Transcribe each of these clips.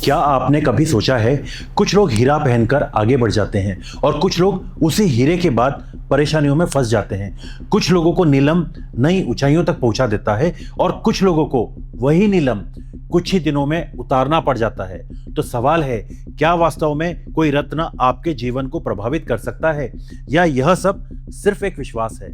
क्या आपने कभी सोचा है, कुछ लोग हीरा पहनकर आगे बढ़ जाते हैं और कुछ लोग उसी हीरे के बाद परेशानियों में फंस जाते हैं। कुछ लोगों को नीलम नई ऊंचाइयों तक पहुंचा देता है और कुछ लोगों को वही नीलम कुछ ही दिनों में उतारना पड़ जाता है। तो सवाल है, क्या वास्तव में कोई रत्न आपके जीवन को प्रभावित कर सकता है या यह सब सिर्फ एक विश्वास है?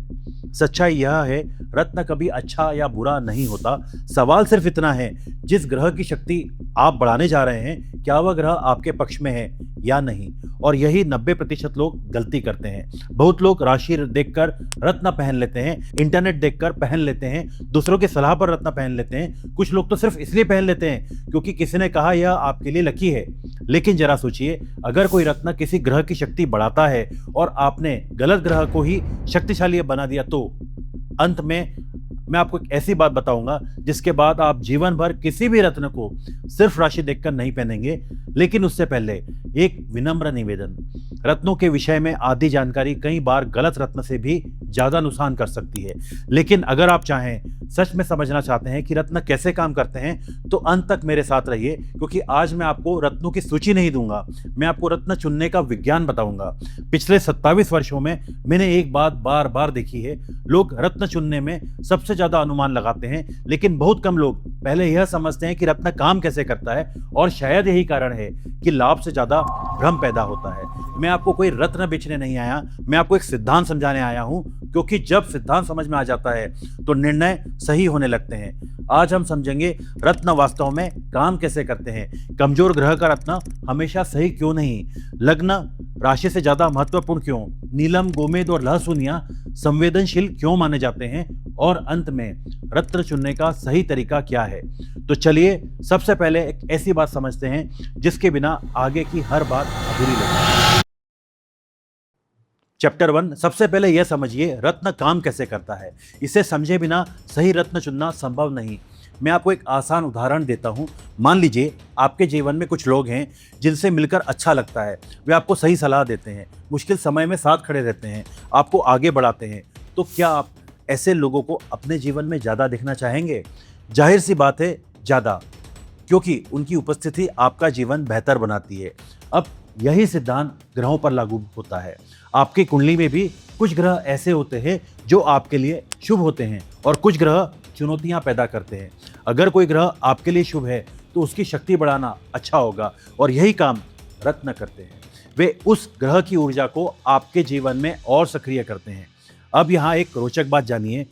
सच्चाई यह है, रत्न कभी अच्छा या बुरा नहीं होता। सवाल सिर्फ इतना है, जिस ग्रह की शक्ति आप बढ़ाने जा रहे हैं, क्या वह ग्रह आपके पक्ष में है या नहीं। और यही 90% लोग गलती करते हैं। बहुत लोग राशि देखकर रत्न पहन लेते हैं, इंटरनेट देखकर पहन लेते हैं, दूसरों की सलाह पर रत्न पहन लेते हैं। कुछ लोग तो सिर्फ इसलिए पहन लेते हैं क्योंकि किसी ने कहा यह आपके लिए लकी है। लेकिन जरा सोचिए, अगर कोई रत्न किसी ग्रह की शक्ति बढ़ाता है और आपने गलत ग्रह को ही शक्तिशाली बना दिया, तो अंत में मैं आपको एक ऐसी बात बताऊंगा जिसके बाद आप जीवन भर किसी भी रत्न को सिर्फ राशि देखकर नहीं पहनेंगे। लेकिन उससे पहले एक विनम्र निवेदन, रत्नों के विषय में आधी जानकारी कई बार गलत रत्न से भी ज्यादा नुकसान कर सकती है। लेकिन अगर आप चाहें, सच में समझना चाहते हैं कि रत्न कैसे काम करते हैं, तो अंत तक मेरे साथ रहिए, क्योंकि आज मैं आपको रत्नों की सूची नहीं दूंगा, मैं आपको रत्न चुनने का विज्ञान बताऊंगा। पिछले 27 वर्षों में मैंने एक बात बार बार देखी है, लोग रत्न चुनने में सबसे ज्यादा अनुमान लगाते हैं, लेकिन बहुत कम लोग पहले यह समझते हैं कि रत्न काम कैसे करता है। और शायद यही कारण है कि लाभ से ज्यादा भ्रम पैदा होता है। मैं आपको कोई रत्न बेचने नहीं आया, मैं आपको एक सिद्धांत समझाने आया हूं, क्योंकि जब सिद्धांत समझ में आ जाता है तो निर्णय सही होने लगते हैं। आज हम समझेंगे रत्न वास्तव में काम कैसे करते हैं, कमजोर ग्रह का रत्न हमेशा सही क्यों नहीं, लग्न राशि से ज्यादा महत्वपूर्ण क्यों, नीलम, गोमेद और लहसुनिया संवेदनशील क्यों माने जाते हैं, और अंत में रत्न चुनने का सही तरीका क्या है। तो चलिए सबसे पहले एक ऐसी बात समझते हैं जिसके बिना आगे की हर बात अधूरी लगती है। चैप्टर 1, सबसे पहले यह समझिए रत्न काम कैसे करता है। इसे समझे बिना सही रत्न चुनना संभव नहीं। मैं आपको एक आसान उदाहरण देता हूं। मान लीजिए आपके जीवन में कुछ लोग हैं जिनसे मिलकर अच्छा लगता है। वे आपको सही सलाह देते हैं, मुश्किल समय में साथ खड़े रहते हैं, आपको आगे बढ़ाते हैं। तो क्या आप ऐसे लोगों को अपने जीवन में ज़्यादा देखना चाहेंगे? जाहिर सी बात है, ज़्यादा, क्योंकि उनकी उपस्थिति आपका जीवन बेहतर बनाती है। अब यही सिद्धांत ग्रहों पर लागू होता है। आपकी कुंडली में भी कुछ ग्रह ऐसे होते हैं जो आपके लिए शुभ होते हैं और कुछ ग्रह चुनौतियां पैदा करते हैं। अगर कोई ग्रह आपके लिए शुभ है तो उसकी शक्ति बढ़ाना अच्छा होगा, और यही काम रत्न करते हैं। वे उस ग्रह की ऊर्जा को आपके जीवन में और सक्रिय करते हैं। अब यहाँ एक रोचक बात जानिए।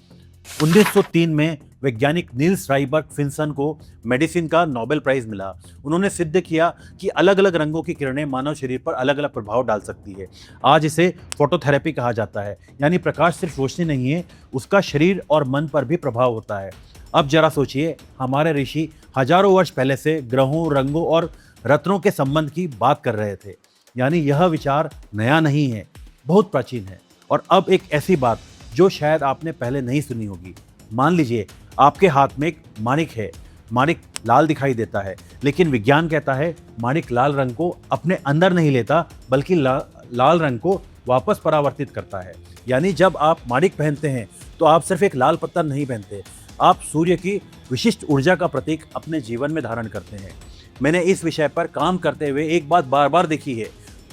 1903 में वैज्ञानिक नील्स राइबर्ग फिंसन को मेडिसिन का नोबेल प्राइज मिला। उन्होंने सिद्ध किया कि अलग अलग रंगों की किरणें मानव शरीर पर अलग अलग प्रभाव डाल सकती है। आज इसे फोटोथेरेपी कहा जाता है, यानी प्रकाश सिर्फ रोशनी नहीं है, उसका शरीर और मन पर भी प्रभाव होता है। अब जरा सोचिए, हमारे ऋषि हजारों वर्ष पहले से ग्रहों, रंगों और रत्नों के संबंध की बात कर रहे थे, यानी यह विचार नया नहीं है, बहुत प्राचीन है। और अब एक ऐसी बात जो शायद आपने पहले नहीं सुनी होगी। मान लीजिए आपके हाथ में एक माणिक है। माणिक लाल दिखाई देता है, लेकिन विज्ञान कहता है माणिक लाल रंग को अपने अंदर नहीं लेता, बल्कि लाल रंग को वापस परावर्तित करता है। यानी जब आप माणिक पहनते हैं तो आप सिर्फ एक लाल पत्थर नहीं पहनते, आप सूर्य की विशिष्ट ऊर्जा का प्रतीक अपने जीवन में धारण करते हैं। मैंने इस विषय पर काम करते हुए एक बात बार बार देखी है,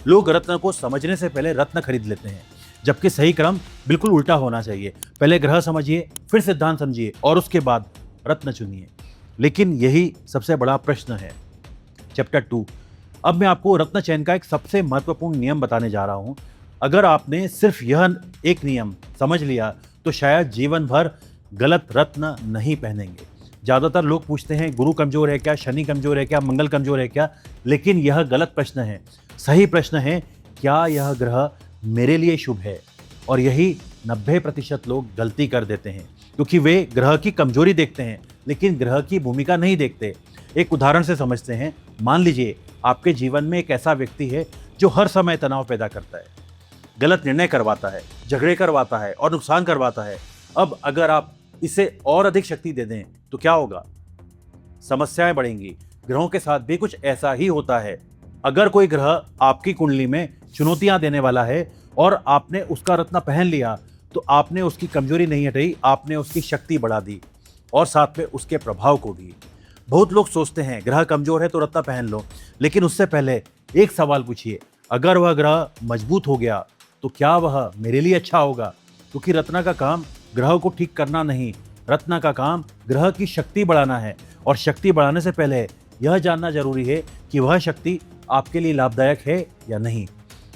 लोग रत्न को समझने से पहले रत्न खरीद लेते हैं, जबकि सही क्रम बिल्कुल उल्टा होना चाहिए। पहले ग्रह समझिए, फिर सिद्धांत समझिए और उसके बाद रत्न चुनिए। लेकिन यही सबसे बड़ा प्रश्न है। चैप्टर 2, अब मैं आपको रत्न चयन का एक सबसे महत्वपूर्ण नियम बताने जा रहा हूं। अगर आपने सिर्फ यह एक नियम समझ लिया तो शायद जीवन भर गलत रत्न नहीं पहनेंगे। ज़्यादातर लोग पूछते हैं, गुरु कमजोर है क्या, शनि कमजोर है क्या, मंगल कमजोर है क्या? लेकिन यह गलत प्रश्न है। सही प्रश्न है, क्या यह ग्रह मेरे लिए शुभ है? और यही 90% लोग गलती कर देते हैं, क्योंकि वे ग्रह की कमजोरी देखते हैं लेकिन ग्रह की भूमिका नहीं देखते। एक उदाहरण से समझते हैं। मान लीजिए आपके जीवन में एक ऐसा व्यक्ति है जो हर समय तनाव पैदा करता है, गलत निर्णय करवाता है, झगड़े करवाता है और नुकसान करवाता है। अब अगर आप इसे और अधिक शक्ति दे दें तो क्या होगा? समस्याएं बढ़ेंगी। ग्रहों के साथ भी कुछ ऐसा ही होता है। अगर कोई ग्रह आपकी कुंडली में चुनौतियां देने वाला है और आपने उसका रत्न पहन लिया, तो आपने उसकी कमजोरी नहीं हटाई, आपने उसकी शक्ति बढ़ा दी और साथ में उसके प्रभाव को भी। बहुत लोग सोचते हैं ग्रह कमजोर है तो रत्न पहन लो, लेकिन उससे पहले एक सवाल पूछिए, अगर वह ग्रह मजबूत हो गया तो क्या वह मेरे लिए अच्छा होगा? क्योंकि रत्न का काम ग्रह को ठीक करना नहीं, रत्न का काम ग्रह की शक्ति बढ़ाना है। और शक्ति बढ़ाने से पहले यह जानना जरूरी है कि वह शक्ति आपके लिए लाभदायक है या नहीं।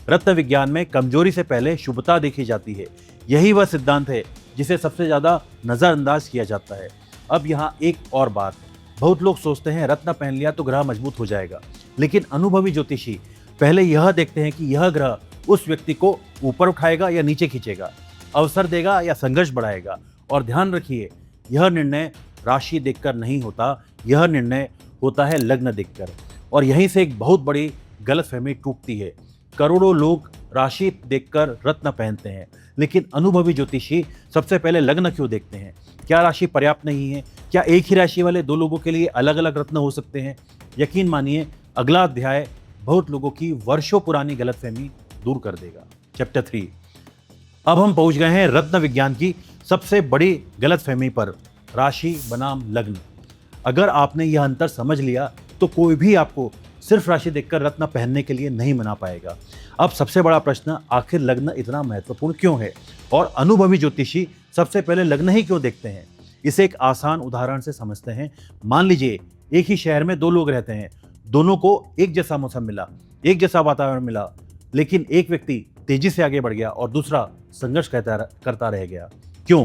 रत्न विज्ञान में कमजोरी से पहले शुभता देखी जाती है। यही वह सिद्धांत है जिसे सबसे ज्यादा नजरअंदाज किया जाता है। अब यहाँ एक और बात, बहुत लोग सोचते हैं रत्न पहन लिया तो ग्रह मजबूत हो जाएगा, लेकिन अनुभवी ज्योतिषी पहले यह देखते हैं कि यह ग्रह उस व्यक्ति को ऊपर उठाएगा या नीचे खींचेगा, अवसर देगा या संघर्ष बढ़ाएगा। और ध्यान रखिए, यह निर्णय राशि देखकर नहीं होता, यह निर्णय होता है लग्न देखकर। और यहीं से एक बहुत बड़ी गलतफहमी टूटती है। करोड़ों लोग राशि देखकर रत्न पहनते हैं, लेकिन अनुभवी ज्योतिषी सबसे पहले लग्न क्यों देखते हैं? क्या राशि पर्याप्त नहीं है? क्या एक ही राशि वाले दो लोगों के लिए अलग अलग रत्न हो सकते हैं? यकीन मानिए, अगला अध्याय बहुत लोगों की वर्षों पुरानी गलतफहमी दूर कर देगा। चैप्टर 3। अब हम पहुंच गए हैं रत्न विज्ञान की सबसे बड़ी गलतफहमी पर, राशि बनाम लग्न। अगर आपने यह अंतर समझ लिया तो कोई भी आपको सिर्फ राशि देखकर रत्न पहनने के लिए नहीं मना पाएगा। अब सबसे बड़ा प्रश्न, आखिर लग्न इतना महत्वपूर्ण क्यों है और अनुभवी ज्योतिषी सबसे पहले लग्न ही क्यों देखते हैं? इसे एक आसान उदाहरण से समझते हैं। मान लीजिए एक ही शहर में दो लोग रहते हैं, दोनों को एक जैसा मौसम मिला, एक जैसा वातावरण मिला, लेकिन एक व्यक्ति तेजी से आगे बढ़ गया और दूसरा संघर्ष करता रह गया। क्यों?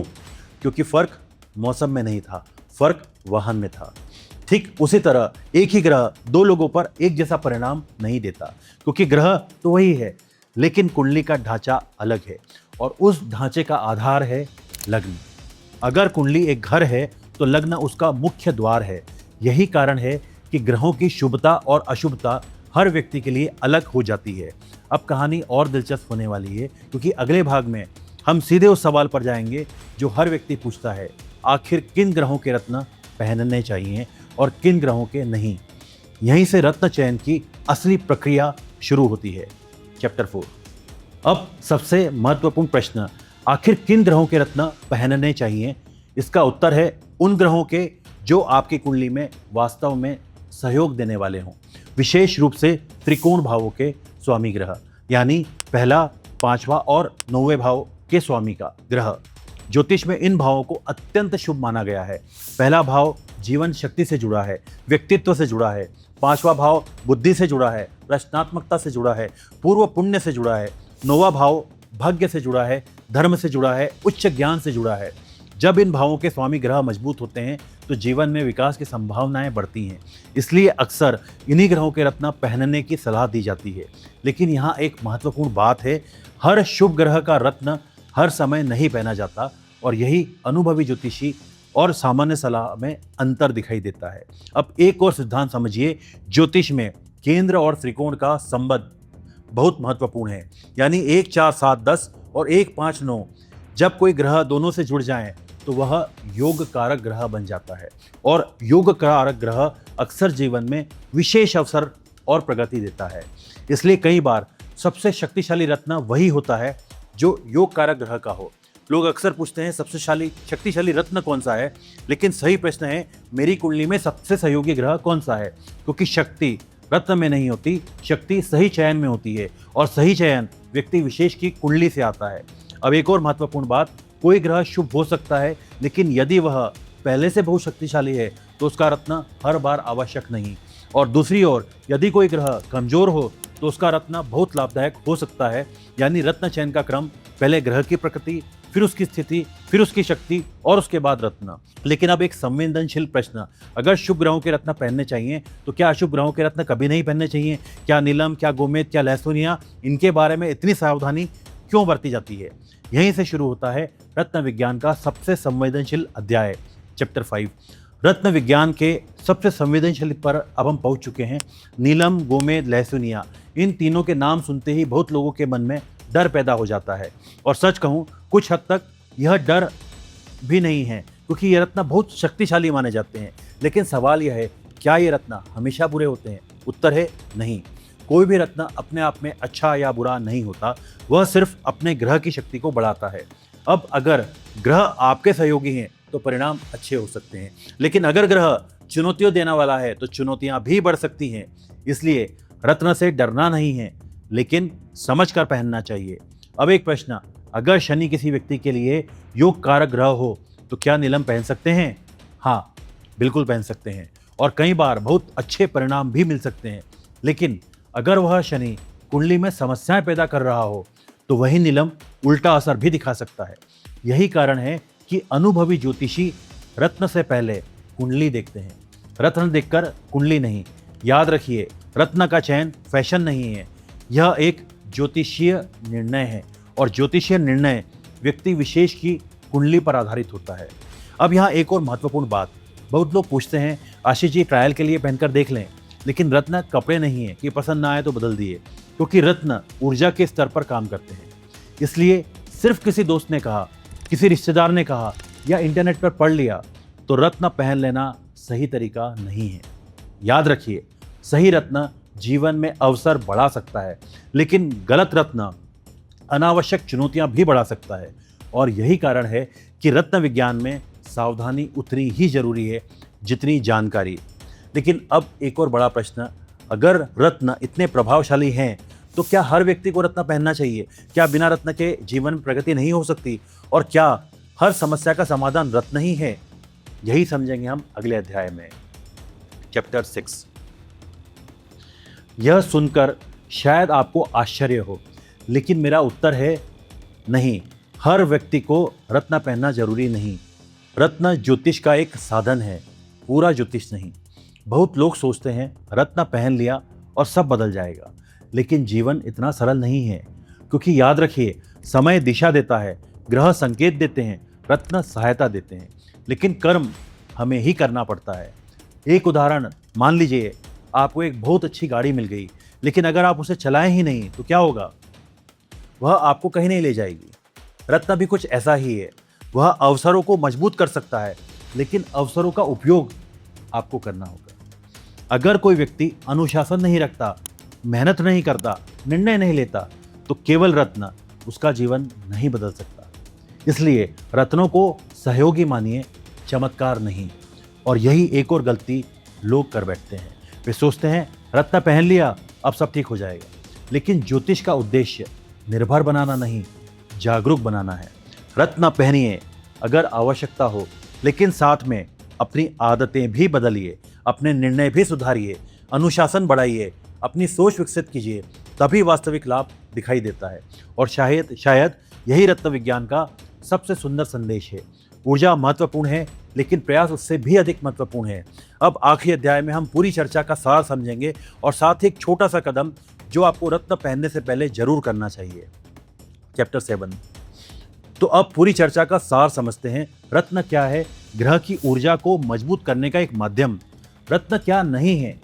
क्योंकि फर्क मौसम में नहीं था, फर्क वाहन में था। ठीक उसी तरह एक ही ग्रह दो लोगों पर एक जैसा परिणाम नहीं देता, क्योंकि ग्रह तो वही है, लेकिन कुंडली का ढांचा अलग है और उस ढांचे का आधार है लग्न। अगर कुंडली एक घर है तो लग्न उसका मुख्य द्वार है। यही कारण है कि ग्रहों की शुभता और अशुभता हर व्यक्ति के लिए अलग हो जाती है। अब कहानी और दिलचस्प होने वाली है, क्योंकि अगले भाग में हम सीधे उस सवाल पर जाएंगे जो हर व्यक्ति पूछता है, आखिर किन ग्रहों के रत्न पहनने चाहिए और किन ग्रहों के नहीं। यहीं से रत्न चयन की असली प्रक्रिया शुरू होती है। चैप्टर 4। अब सबसे महत्वपूर्ण प्रश्न, आखिर किन ग्रहों के रत्न पहनने चाहिए? इसका उत्तर है उन ग्रहों के जो आपकी कुंडली में वास्तव में सहयोग देने वाले हों, विशेष रूप से त्रिकोण भावों के स्वामी ग्रह, यानी पहला, पांचवा और 9वें भाव के स्वामी का ग्रह। ज्योतिष में इन भावों को अत्यंत शुभ माना गया है। पहला भाव जीवन शक्ति से जुड़ा है, व्यक्तित्व से जुड़ा है। पांचवा भाव बुद्धि से जुड़ा है, रचनात्मकता से जुड़ा है, पूर्व पुण्य से जुड़ा है। 9वां भाव भाग्य से जुड़ा है, धर्म से जुड़ा है, उच्च ज्ञान से जुड़ा है। जब इन भावों के स्वामी ग्रह मजबूत होते हैं तो जीवन में विकास की संभावनाएं बढ़ती हैं। इसलिए अक्सर इन्हीं ग्रहों के रत्न पहनने की सलाह दी जाती है। लेकिन यहाँ एक महत्वपूर्ण बात है, हर शुभ ग्रह का रत्न हर समय नहीं पहना जाता, और यही अनुभवी ज्योतिषी और सामान्य सलाह में अंतर दिखाई देता है। अब एक और सिद्धांत समझिए, ज्योतिष में केंद्र और त्रिकोण का संबंध बहुत महत्वपूर्ण है। यानी 1, 4, 7, 10 और 1, 5, 9, जब कोई ग्रह दोनों से जुड़ जाएं तो वह योग कारक ग्रह बन जाता है। और योग कारक ग्रह अक्सर जीवन में विशेष अवसर और प्रगति देता है। इसलिए कई बार सबसे शक्तिशाली रत्न वही होता है जो योग कारक ग्रह का हो। लोग अक्सर पूछते हैं सबसे शक्तिशाली रत्न कौन सा है, लेकिन सही प्रश्न है मेरी कुंडली में सबसे सहयोगी ग्रह कौन सा है। क्योंकि शक्ति रत्न में नहीं होती, शक्ति सही चयन में होती है, और सही चयन व्यक्ति विशेष की कुंडली से आता है। अब एक और महत्वपूर्ण बात, कोई ग्रह शुभ हो सकता है, लेकिन यदि वह पहले से बहुत शक्तिशाली है तो उसका रत्न हर बार आवश्यक नहीं। और दूसरी ओर यदि कोई ग्रह कमजोर हो तो उसका रत्न बहुत लाभदायक हो सकता है। यानी रत्न चयन का क्रम, पहले ग्रह की प्रकृति, फिर उसकी स्थिति, फिर उसकी शक्ति और उसके बाद रत्न। लेकिन अब एक संवेदनशील प्रश्न, अगर शुभ ग्रहों के रत्न पहनने चाहिए तो क्या अशुभ ग्रहों के रत्न कभी नहीं पहनने चाहिए? क्या नीलम, क्या गोमेद, क्या लहसुनिया, इनके बारे में इतनी सावधानी क्यों बरती जाती है? यहीं से शुरू होता है रत्न विज्ञान का सबसे संवेदनशील अध्याय, चैप्टर 5। रत्न विज्ञान के सबसे संवेदनशील पर अब हम पहुंच चुके हैं। नीलम, गोमेद, लहसुनिया, इन तीनों के नाम सुनते ही बहुत लोगों के मन में डर पैदा हो जाता है। और सच कहूँ, कुछ हद तक यह डर भी नहीं है, क्योंकि ये रत्न बहुत शक्तिशाली माने जाते हैं। लेकिन सवाल यह है, क्या ये रत्न हमेशा बुरे होते हैं? उत्तर है नहीं। कोई भी रत्न अपने आप में अच्छा या बुरा नहीं होता, वह सिर्फ अपने ग्रह की शक्ति को बढ़ाता है। अब अगर ग्रह आपके सहयोगी हैं तो परिणाम अच्छे हो सकते हैं, लेकिन अगर ग्रह चुनौतियों देने वाला है तो चुनौतियां भी बढ़ सकती हैं। इसलिए रत्न से डरना नहीं है, लेकिन समझ कर पहनना चाहिए। अब एक प्रश्न, अगर शनि किसी व्यक्ति के लिए योग कारक ग्रह हो तो क्या नीलम पहन सकते हैं? हाँ, बिल्कुल पहन सकते हैं और कई बार बहुत अच्छे परिणाम भी मिल सकते हैं। लेकिन अगर वह शनि कुंडली में समस्याएं पैदा कर रहा हो तो वही नीलम उल्टा असर भी दिखा सकता है। यही कारण है कि अनुभवी ज्योतिषी रत्न से पहले कुंडली देखते हैं, रत्न देखकर कुंडली नहीं। याद रखिए, रत्न का चयन फैशन नहीं है, यह एक ज्योतिषीय निर्णय है और ज्योतिषीय निर्णय व्यक्ति विशेष की कुंडली पर आधारित होता है। अब यहाँ एक और महत्वपूर्ण बात, बहुत लोग पूछते हैं आशीष जी ट्रायल के लिए पहनकर देख लें, लेकिन रत्न कपड़े नहीं है कि पसंद ना आए तो बदल दिए, क्योंकि रत्न ऊर्जा के स्तर पर काम करते हैं। इसलिए सिर्फ किसी दोस्त ने कहा, किसी रिश्तेदार ने कहा या इंटरनेट पर पढ़ लिया तो रत्न पहन लेना सही तरीका नहीं है। याद रखिए, सही रत्न जीवन में अवसर बढ़ा सकता है, लेकिन गलत रत्न अनावश्यक चुनौतियां भी बढ़ा सकता है। और यही कारण है कि रत्न विज्ञान में सावधानी उतनी ही जरूरी है जितनी जानकारी। लेकिन अब एक और बड़ा प्रश्न, अगर रत्न इतने प्रभावशाली हैं तो क्या हर व्यक्ति को रत्न पहनना चाहिए? क्या बिना रत्न के जीवन में प्रगति नहीं हो सकती? और क्या हर समस्या का समाधान रत्न ही है? यही समझेंगे हम अगले अध्याय में, चैप्टर 6। यह सुनकर शायद आपको आश्चर्य हो, लेकिन मेरा उत्तर है नहीं, हर व्यक्ति को रत्न पहनना जरूरी नहीं। रत्न ज्योतिष का एक साधन है, पूरा ज्योतिष नहीं। बहुत लोग सोचते हैं रत्न पहन लिया और सब बदल जाएगा, लेकिन जीवन इतना सरल नहीं है। क्योंकि याद रखिए, समय दिशा देता है, ग्रह संकेत देते हैं, रत्न सहायता देते हैं, लेकिन कर्म हमें ही करना पड़ता है। एक उदाहरण, मान लीजिए आपको एक बहुत अच्छी गाड़ी मिल गई, लेकिन अगर आप उसे चलाएं ही नहीं तो क्या होगा? वह आपको कहीं नहीं ले जाएगी। रत्न भी कुछ ऐसा ही है, वह अवसरों को मजबूत कर सकता है, लेकिन अवसरों का उपयोग आपको करना होगा। अगर कोई व्यक्ति अनुशासन नहीं रखता, मेहनत नहीं करता, निर्णय नहीं लेता, तो केवल रत्न उसका जीवन नहीं बदल सकता। इसलिए रत्नों को सहयोगी मानिए, चमत्कार नहीं। और यही एक और गलती लोग कर बैठते हैं, वे सोचते हैं रत्न पहन लिया अब सब ठीक हो जाएगा। लेकिन ज्योतिष का उद्देश्य निर्भर बनाना नहीं, जागरूक बनाना है। रत्न पहनिए अगर आवश्यकता हो, लेकिन साथ में अपनी आदतें भी बदलिए, अपने निर्णय भी सुधारिए, अनुशासन बढ़ाइए, अपनी सोच विकसित कीजिए, तभी वास्तविक लाभ दिखाई देता है। और शायद यही रत्न विज्ञान का सबसे सुंदर संदेश है। ऊर्जा महत्वपूर्ण है, लेकिन प्रयास उससे भी अधिक महत्वपूर्ण है। अब आखिरी अध्याय में हम पूरी चर्चा का सार समझेंगे और साथ ही एक छोटा सा कदम जो आपको रत्न पहनने से पहले जरूर करना चाहिए, चैप्टर 7। तो अब पूरी चर्चा का सार समझते हैं। रत्न क्या है? ग्रह की ऊर्जा को मजबूत करने का एक माध्यम। रत्न क्या नहीं है?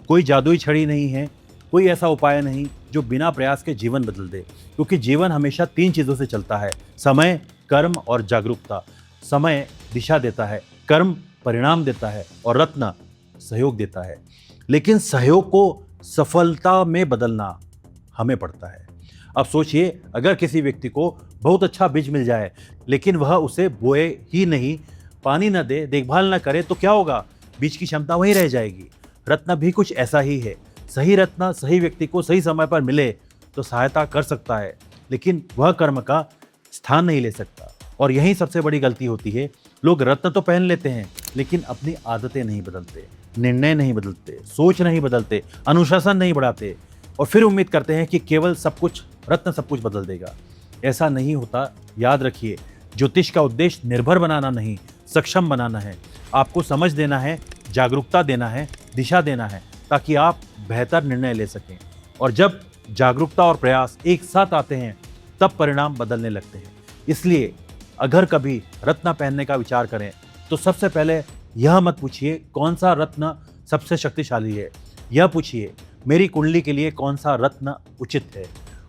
कोई जादुई छड़ी नहीं है, कोई ऐसा उपाय नहीं जो बिना प्रयास के जीवन बदल दे। क्योंकि जीवन हमेशा 3 चीज़ों से चलता है, समय, कर्म और जागरूकता। समय दिशा देता है, कर्म परिणाम देता है और रत्न सहयोग देता है। लेकिन सहयोग को सफलता में बदलना हमें पड़ता है। अब सोचिए, अगर किसी व्यक्ति को बहुत अच्छा बीज मिल जाए, लेकिन वह उसे बोए ही नहीं, पानी न दे, देखभाल न करे, तो क्या होगा? बीज की क्षमता वहीं रह जाएगी। रत्न भी कुछ ऐसा ही है। सही रत्न सही व्यक्ति को सही समय पर मिले तो सहायता कर सकता है, लेकिन वह कर्म का स्थान नहीं ले सकता। और यही सबसे बड़ी गलती होती है। लोग रत्न तो पहन लेते हैं, लेकिन अपनी आदतें नहीं बदलते, निर्णय नहीं बदलते, सोच नहीं बदलते, अनुशासन नहीं बढ़ाते और फिर उम्मीद करते हैं कि केवल रत्न सब कुछ बदल देगा। ऐसा नहीं होता। याद रखिए, ज्योतिष का उद्देश्य निर्भर बनाना नहीं, सक्षम बनाना है। आपको समझ देना है, जागरूकता देना है, दिशा देना है, ताकि आप बेहतर निर्णय ले सकें। और जब जागरूकता और प्रयास एक साथ आते हैं, तब परिणाम बदलने लगते हैं। इसलिए अगर कभी रत्न पहनने का विचार करें तो सबसे पहले यह मत पूछिए कौन सा रत्न सबसे शक्तिशाली है, यह पूछिए मेरी कुंडली के लिए कौन सा रत्न उचित है।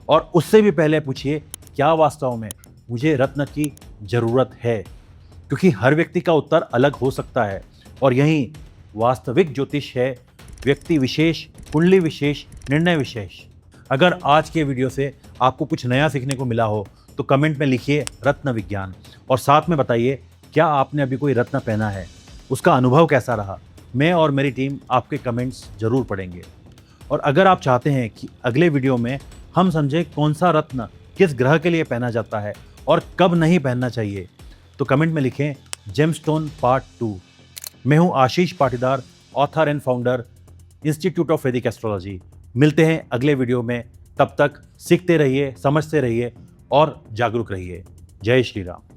और उससे भी पहले पूछिए क्या वास्तव में मुझे रत्न की ज़रूरत है, क्योंकि हर व्यक्ति का उत्तर अलग हो सकता है। और यही वास्तविक ज्योतिष है, व्यक्ति विशेष, कुंडली विशेष, निर्णय विशेष। अगर आज के वीडियो से आपको कुछ नया सीखने को मिला हो तो कमेंट में लिखिए रत्न विज्ञान और साथ में बताइए क्या आपने अभी कोई रत्न पहना है, उसका अनुभव कैसा रहा। मैं और मेरी टीम आपके कमेंट्स जरूर पढ़ेंगे। और अगर आप चाहते हैं कि अगले वीडियो में हम समझें कौन सा रत्न किस ग्रह के लिए पहना जाता है और कब नहीं पहनना चाहिए, तो कमेंट में लिखें जेमस्टोन पार्ट 2। मैं हूं Ashish Patidar, author and founder, institute of Vedic astrology. मिलते हैं अगले वीडियो में, तब तक सीखते रहिए, समझते रहिए और जागरूक रहिए। जय श्री राम।